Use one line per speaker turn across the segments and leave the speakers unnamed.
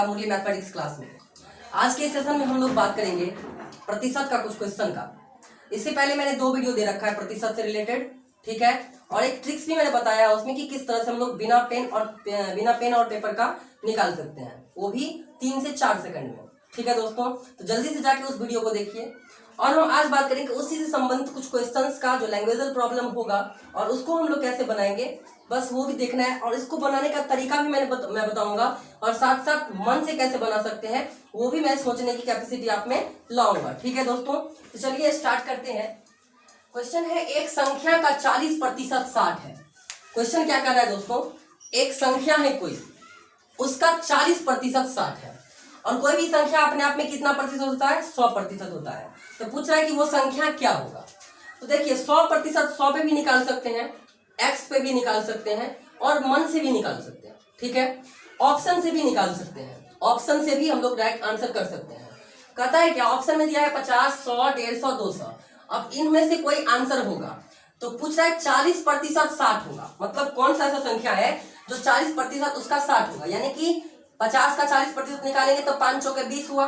आपका मुरली mathematics class में। आज के सेशन में हम लोग बात करेंगे प्रतिशत का कुछ क्वेश्चन का। इससे पहले मैंने 2 वीडियो दे रखा है प्रतिशत से रिलेटेड, ठीक है, और एक ट्रिक्स भी मैंने बताया उसमें कि किस तरह से हम लोग बिना पेन और पेपर का निकाल सकते हैं, वो भी 3 से 4 सेकंड में। ठीक है दोस्तों, तो जल्दी से जाके उस वीडियो को देखिए। और हम आज बात करेंगे उसी से संबंधित कुछ क्वेश्चंस का जो लैंग्वेजल प्रॉब्लम होगा और उसको हम लोग कैसे बनाएंगे, बस वो भी देखना है। और इसको बनाने का तरीका भी मैं बताऊंगा, और साथ साथ मन से कैसे बना सकते हैं वो भी मैं सोचने की कैपेसिटी आप में लाऊंगा। ठीक है दोस्तों, तो चलिए स्टार्ट करते हैं। क्वेश्चन है एक संख्या का 40% 60 है। क्वेश्चन क्या कर रहा है दोस्तों, एक संख्या है कोई, उसका 40% 60 है, और कोई भी संख्या अपने आप में कितना प्रतिशत होता है, 100% होता है। तो पूछ रहा है कि वो संख्या क्या होगा। तो देखिए 100% 100 पे भी निकाल सकते हैं, एक्स पे भी निकाल सकते हैं, और मन से भी निकाल सकते हैं। ठीक है, ऑप्शन से भी निकाल सकते हैं, ऑप्शन से भी हम लोग डायरेक्ट आंसर कर सकते हैं। कहता है क्या, ऑप्शन में दिया है 50, 100, 150, 200। अब इनमें से कोई आंसर होगा, तो पूछ रहा है 40% 60 होगा। मतलब कौन सा ऐसा संख्या है जो 40% उसका 60 होगा, यानी कि 50 का 40% निकालेंगे तो 5 चौके 20 हुआ,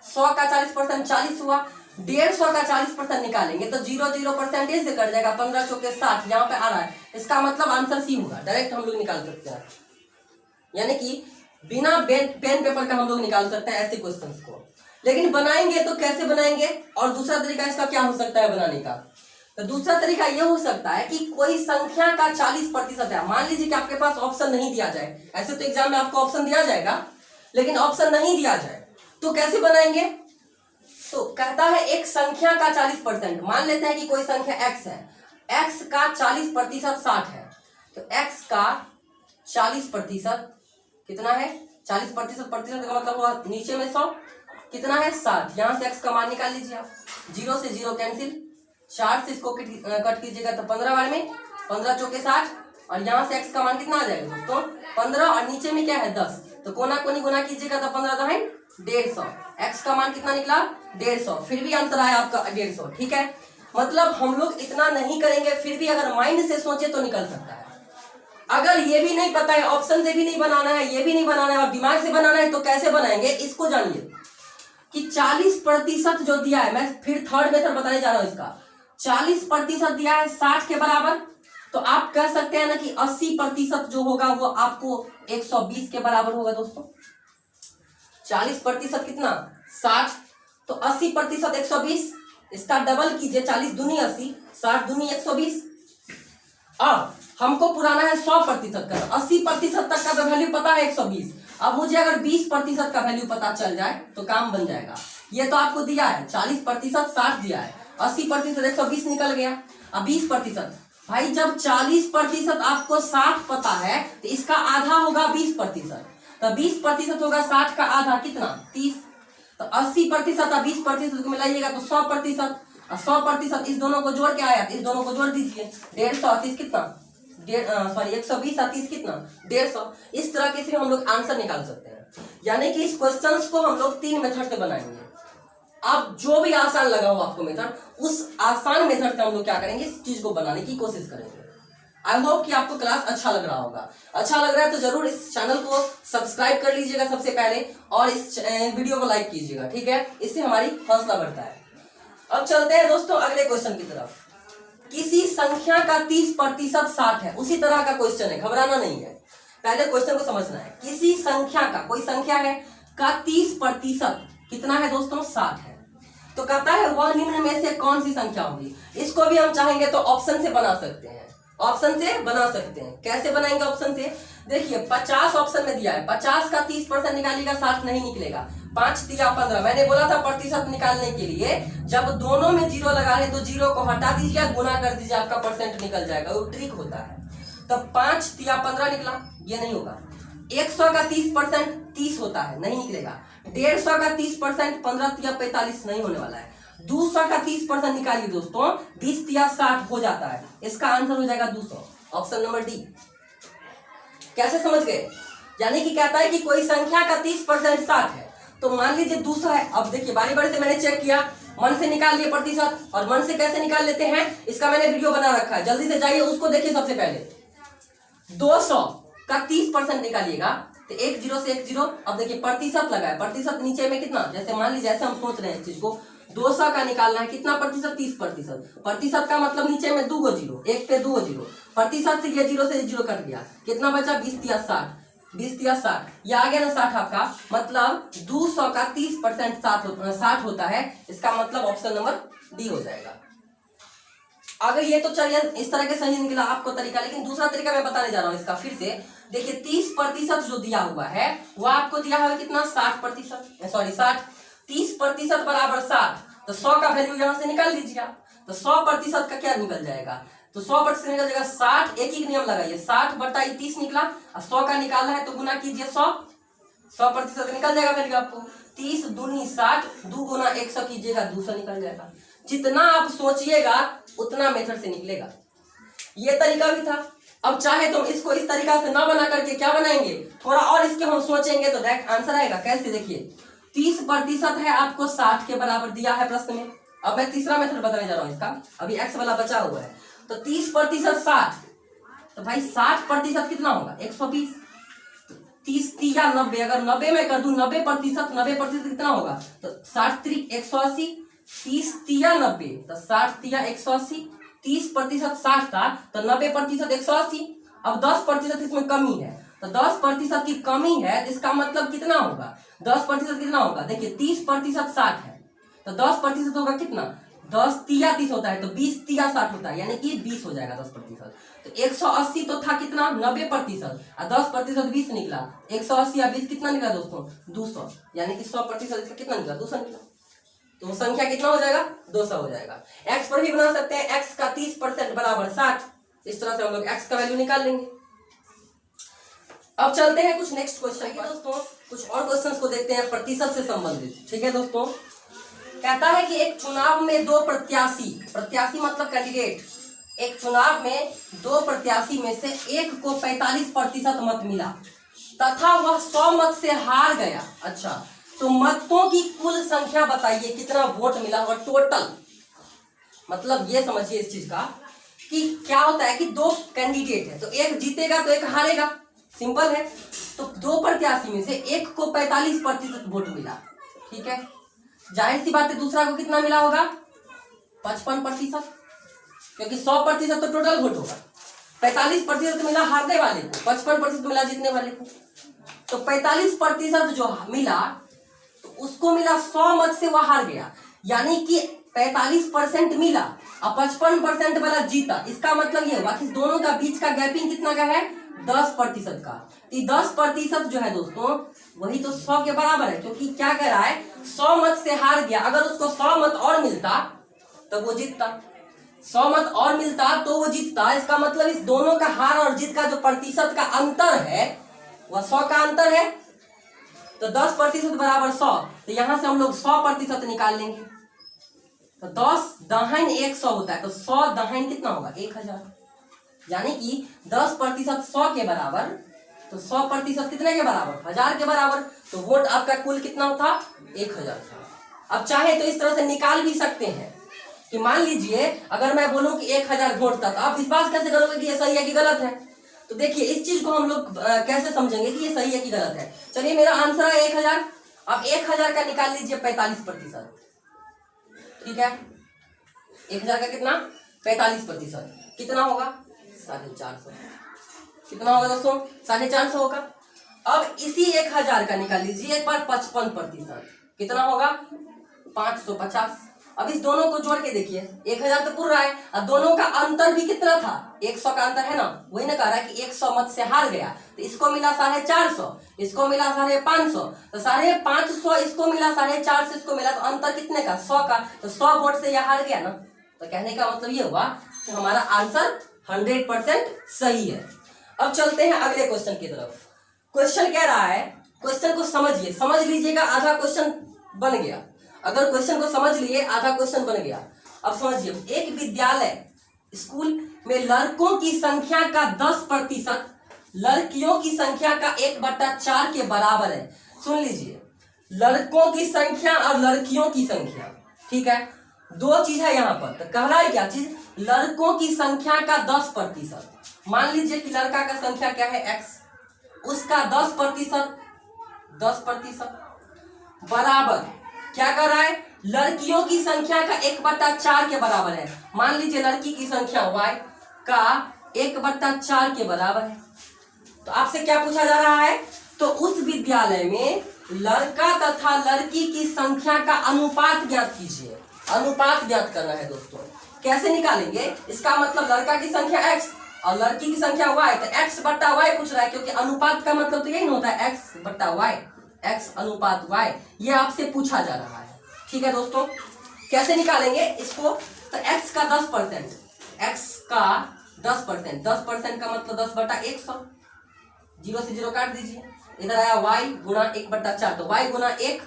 100 का 40% 40 हुआ, 150 का 40% निकालेंगे तो 0 परसेंटेज से कट जाएगा, 15 चौके 60 यहाँ पे आ रहा है। इसका मतलब आंसर सी होगा, डायरेक्ट हम लोग निकाल सकते हैं, यानी कि बिना पेन पेपर का हम लोग निकाल सकते हैं ऐसे क्वेश्चंस को। लेकिन बनाएंगे तो कैसे बनाएंगे, और दूसरा तरीका इसका क्या हो सकता है बनाने का। तो दूसरा तरीका यह हो सकता है कि कोई संख्या का 40% है। मान लीजिए कि आपके पास ऑप्शन नहीं दिया जाए, ऐसे तो एग्जाम में आपको ऑप्शन दिया जाएगा, लेकिन ऑप्शन नहीं दिया जाए तो कैसे बनाएंगे। तो कहता है एक संख्या का 40%, मान लेते हैं कि कोई संख्या x है, x का 40% 60 है, तो x का 40% कितना है, 40% का मतलब हुआ नीचे में 100, कितना है 60। यहां से x का मान निकाल लीजिए आप, 0 से 0 कैंसिल, 4 से इसको कट कीजिएगा तो 15 बार में 15 चौके 60, और यहाँ से x का मान कितना आ जाएगा दोस्तों 15, और नीचे में क्या है 10, तो कोना कोनी गुना कीजिएगा तो 15 है 150। x का मान कितना निकला 150, फिर भी आंसर आया आपका 150। ठीक है, मतलब हम लोग इतना नहीं करेंगे, फिर भी अगर माइंड से सोचे तो निकल सकता है। अगर ये भी नहीं पता है, ऑप्शन से भी नहीं बनाना है, ये भी नहीं बनाना है, और दिमाग से बनाना है, तो कैसे बनाएंगे इसको जानिए। कि 40% जो दिया है, मैं फिर थर्ड मेथड बताने जा रहा हूं इसका। 40% दिया है 60 के बराबर, तो आप कह सकते हैं ना कि 80% जो होगा वो आपको 120 के बराबर होगा दोस्तों। 40% कितना 60, तो 80% 120, इसका डबल कीजिए, 40 दूनी 80, 60 दूनी 120। अब हमको पुराना है 100% का, 80% तक का तो वैल्यू पता है 120। अब मुझे अगर 20% का वैल्यू पता चल जाए तो काम बन जाएगा। ये तो आपको दिया है 40% 60 दिया है, 80% 120 निकल गया। अब 20%, भाई जब 40% आपको 60 पता है तो इसका आधा होगा 20%, तो 20% होगा 60 का आधा कितना 30, तो 80% और 20% को मिलाइएगा तो 100%, और 100% इस दोनों को जोड़ के आया, इस दोनों को जोड़ दीजिए, 150 कितना 120 और 30 कितना 150। इस तरह के से हम लोग आंसर निकाल सकते हैं, यानी कि इस क्वेश्चंस को हम लोग 3 मेथड से बनाएंगे। अब जो भी आसान लगा हो आपको मेथड, उस आसान मेथड से हम लोग क्या करेंगे, इस चीज को बनाने की कोशिश करेंगे। आई होप कि आपको क्लास अच्छा लग रहा होगा। अच्छा लग रहा है तो जरूर इस चैनल को सब्सक्राइब कर लीजिएगा सबसे पहले, और इस वीडियो को लाइक कीजिएगा। ठीक है, इससे हमारी हौसला बढ़ता है। अब चलते हैं दोस्तों अगले क्वेश्चन की तरफ। किसी संख्या का 30% 60 है, उसी तरह का क्वेश्चन है, घबराना नहीं है, पहले क्वेश्चन को समझना है। किसी संख्या का, कोई संख्या है, का 30% कितना है दोस्तों 60 है, तो कहता है वह निम्न में से कौन सी संख्या होगी। इसको भी हम चाहेंगे तो ऑप्शन से बना सकते हैं, ऑप्शन से बना सकते हैं। कैसे बनाएंगे ऑप्शन से, देखिए 50 ऑप्शन में दिया है, 50 का 30% निकालिएगा 60 नहीं निकलेगा, 5 तिया 15। मैंने बोला था प्रतिशत निकालने के लिए जब दोनों में 0 लगा रहे तो 0 को हटा दीजिए, गुना कर दीजिए, आपका परसेंट निकल जाएगा, वो ट्रिक होता है। तो 5 तिया 15 निकला, ये नहीं होगा। 100 का 30% 30 होता है, नहीं निकलेगा। 150 का 30% 15 तिया 45 नहीं होने वाला है। 200 का 30% निकालिए दोस्तों, 20 तिया 60 हो जाता है, इसका आंसर हो जाएगा 200, ऑप्शन नंबर डी। कैसे समझ गए, यानी कि कहता है कि कोई संख्या का 30% 60 है, तो मान लीजिए 200 है। अब देखिए बारी बारी से मैंने चेक किया, मन से निकाल लिए प्रतिशत, और मन से कैसे निकाल लेते हैं इसका मैंने वीडियो बना रखा है, जल्दी से जाइए उसको देखिए। सबसे पहले 200 का 30% निकालिएगा तो एक जीरो से एक जीरो। अब देखिए प्रतिशत लगा है, प्रतिशत नीचे में कितना, जैसे मान लीजिए ऐसे हम सोच रहे हैं इस चीज को 200 का निकालना है, कितना प्रतिशत, 30%। प्रतिशत का मतलब नीचे में 2 जीरो, एक पे 2 जीरो, प्रतिशत से ये जीरो से जीरो कट गया, कितना बचा, 20 या 60, 20 या 60, ये आ गया ना 60 आपका, मतलब 200 का 30% 60 होता है। इसका मतलब ऑप्शन नंबर डी हो जाएगा। अगर ये तो चलिए इस तरह के सही निकला आपको तरीका, लेकिन दूसरा तरीका मैं बताने जा रहा हूँ इसका फिर से। देखिए 30% जो दिया हुआ है वो आपको दिया हुआ है कितना, 60%, सॉरी 60, 30% बराबर 60, तो 100 का वैल्यू यहाँ से निकाल लीजिए आप, तो 100% का क्या निकल जाएगा, तो 100% निकल जाएगा 60, एक ही नियम लगाइए, 60 बटा 30 निकला, और 100 का निकालना है तो गुना कीजिए 100% निकल जाएगा वैल्यू आपको, 30 दूनी 60, 2 गुना 100 कीजिएगा 200 निकल जाएगा। जितना आप सोचिएगा उतना मेथड से निकलेगा। ये तरीका भी था। अब चाहे तो इसको इस तरीका से ना बना करके क्या बनाएंगे, थोड़ा और इसके हम सोचेंगे तो डायरेक्ट आंसर आएगा। कैसे, देखिए 30% है आपको 60 के बराबर दिया है प्रश्न में। अब मैं तीसरा मेथड बताने जा रहा हूं इसका, अभी एक्स वाला बचा हुआ है। तो 30% 60, तो भाई 60% कितना होगा, 120, 30 या 90, अगर 90 में कर दूं 90% कितना होगा, तो 60 त्रिक 180, 30 या 90, तो 60 या 180, 30% 60 था तो 90% 180। अब 10% इसमें कमी है, तो 10% की कमी है, इसका मतलब कितना होगा, 10% कितना होगा, देखिए 30% 60 है, तो 10% होगा कितना, 10 या 30 होता है, तो 20 या 60 होता है, यानी कि 20 हो जाएगा 10%। तो 180 तो था कितना, 90%, और 10% 20 निकला, 180 या 20 कितना निकला दोस्तों, 200, यानी कि 100% इसका कितना निकला, 200 निकला। तो संख्या कितना हो जाएगा, 200 हो जाएगा। x पर भी बना सकते हैं, x का 30% बराबर 60, इस तरह से हम लोग x का वैल्यू निकाल लेंगे। अब चलते हैं कुछ नेक्स्ट क्वेश्चन पर दोस्तों, कुछ और क्वेश्चंस को देखते हैं प्रतिशत से संबंधित। ठीक है दोस्तों, कहता है कि एक चुनाव में 2 प्रत्याशी मतलब कैंडिडेट, एक चुनाव में 2 प्रत्याशी में से एक को 45% मत मिला तथा वह 100 मत से हार गया। अच्छा, तो मतों की कुल संख्या बताइए, कितना वोट मिला और टोटल, मतलब ये समझिए इस चीज का कि क्या होता है कि 2 कैंडिडेट है, तो एक जीतेगा तो एक हारेगा, सिंपल है। तो 2 प्रत्याशी में से एक को 45% वोट मिला, ठीक है, जाहिर सी बात है दूसरा को कितना मिला होगा, 55%, क्योंकि 100% तो टोटल वोट होगा, 45% मिला हारने वाले को, 55% मिला जीतने वाले को। तो 45% जो मिला तो उसको मिला 100 मत से वह हार गया, यानी कि 45% मिला और 55% वाला जीता। इसका मतलब ये हुआ कि दोनों का बीच का गैपिंग कितना का है, 10% का। 10% जो है दोस्तों वही तो 100 के बराबर है, क्योंकि क्या कह रहा है, 100 मत से हार गया, अगर उसको 100 मत और मिलता तब वो जीतता, 100 मत और मिलता तो वो जीतता। इसका मतलब इस दोनों का हार और जीत का जो प्रतिशत का अंतर है वह 100 का अंतर है। तो 10% बराबर 100, तो यहां से हम लोग 100% निकाल लेंगे, तो 10 दहाइन 100 होता है, तो 100 दहाइन कितना होगा, 1000, यानी कि 10% 100 के बराबर, तो 100% कितने के बराबर, 1000 के बराबर। तो वोट आपका कुल कितना था, 1000 था। अब चाहे तो इस तरह से निकाल भी सकते हैं कि मान लीजिए अगर मैं बोलूं कि 1000 वोट था, तो आप इस बात कैसे करोगे कि ये सही है कि गलत है। तो देखिए इस चीज को हम लोग कैसे समझेंगे कि ये सही है कि गलत है। चलिए मेरा आंसर है 1000, अब 1000 का निकाल लीजिए 45%, ठीक है, 1000 का कितना, 45%, कितना होगा, 450, कितना होगा दोस्तों, 450 होगा। अब इसी 1000 का निकाल लीजिए एक बार 55%, कितना होगा, 550। अब इस दोनों को जोड़ के देखिए, 1000 तो पूरा है और दोनों का अंतर भी कितना था, 100 का अंतर है ना, वही ना कह रहा है कि 100 मत से हार गया, तो इसको मिला 450, इसको मिला 550, तो 550 इसको मिला 450, इसको मिला, तो अंतर कितने का, 100 का, तो 100 वोट से यह हार गया ना। तो कहने का मतलब ये हुआ कि हमारा आंसर 100% सही है। अब चलते हैं अगले क्वेश्चन की तरफ। क्वेश्चन कह रहा है, क्वेश्चन को समझिए, समझ लीजिएगा, आधा क्वेश्चन बन गया। अगर क्वेश्चन को समझ लिए आधा क्वेश्चन बन गया। अब समझिए, एक विद्यालय स्कूल में लड़कों की संख्या का 10% लड़कियों की संख्या का 1/4 के बराबर है। सुन लीजिए, लड़कों की संख्या और लड़कियों की संख्या, ठीक है, 2 चीज है यहाँ पर। तो कह रहा है क्या चीज, लड़कों की संख्या का 10%। मान लीजिए कि लड़का का संख्या क्या है, x, उसका 10% बराबर क्या कर रहा है, लड़कियों की संख्या का 1/4 के बराबर है। मान लीजिए लड़की की संख्या y का 1/4 के बराबर है। तो आपसे क्या पूछा जा रहा है, तो उस विद्यालय में लड़का तथा लड़की की संख्या का अनुपात ज्ञात कीजिए। अनुपात ज्ञात करना है दोस्तों। कैसे निकालेंगे, इसका मतलब लड़का की संख्या x और लड़की की संख्या y, तो x/y पूछ रहा है, क्योंकि अनुपात का मतलब तो यही होता है x/y, x अनुपात y, ये आपसे पूछा जा रहा है। ठीक है दोस्तों, कैसे निकालेंगे इसको, तो x का 10%, x का 10%, 10% का मतलब 10/100, 0 से 0 काट दीजिए, इधर आया y गुना 1/4, तो y गुना 1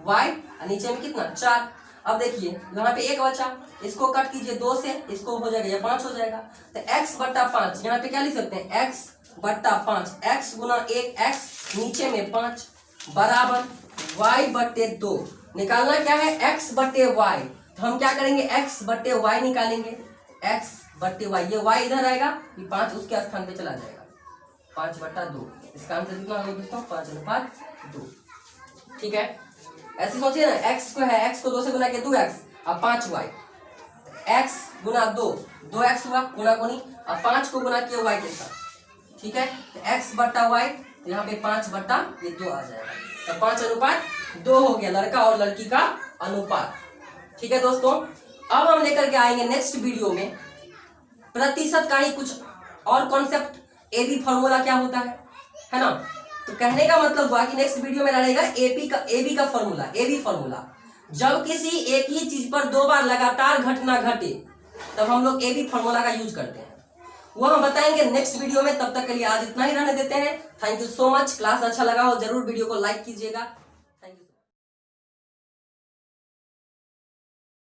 y, और नीचे में कितना 4। अब देखिए यहाँ पे 1 बचा, इसको कट कीजिए 2 से, इसको हो जाएगा, ये 5 हो जाएगा, तो x/5 यहाँ पे क्या लिख सकते हैं, x/5, x गुना 1 x, नीचे में 5 बराबर y/2। निकालना क्या है, x/y, तो हम क्या करेंगे, x/y निकालेंगे, x/y, ये y इधर आएगा, ये 5 उसके स्थान पे चला जाएगा, 5/2। इसका आंसर कितना होगा दोस्तों, 5/2। ठीक है, ऐसे सोचिए ना, x को है, x को 2 से गुना किया 2x, अब 5y, x गुना 2, 2x हुआ गुना कोनी, अब 5 को गुना किया y के साथ। ठीक है, तो x/y, यहाँ पे 5/2 आ जाएगा, तो 5:2 हो गया लड़का और लड़की का अनुपात। ठीक है दोस्तों, अब हम लेकर के आएंगे नेक्स्ट वीडियो में प्रतिशत का ही कुछ और कॉन्सेप्ट, एबी फॉर्मूला क्या होता है ना। तो कहने का मतलब हुआ कि नेक्स्ट वीडियो में रहेगा एबी का फॉर्मूला, एबी फॉर्मूला। जब किसी एक ही चीज पर 2 बार लगातार घटना घटे तब हम लोग एबी फॉर्मूला का यूज करते हैं, वो हम बताएंगे नेक्स्ट वीडियो में। तब तक के लिए आज इतना ही रहने देते हैं। Thank you so much. Class अच्छा लगा हो जरूर वीडियो को लाइक कीजिएगा।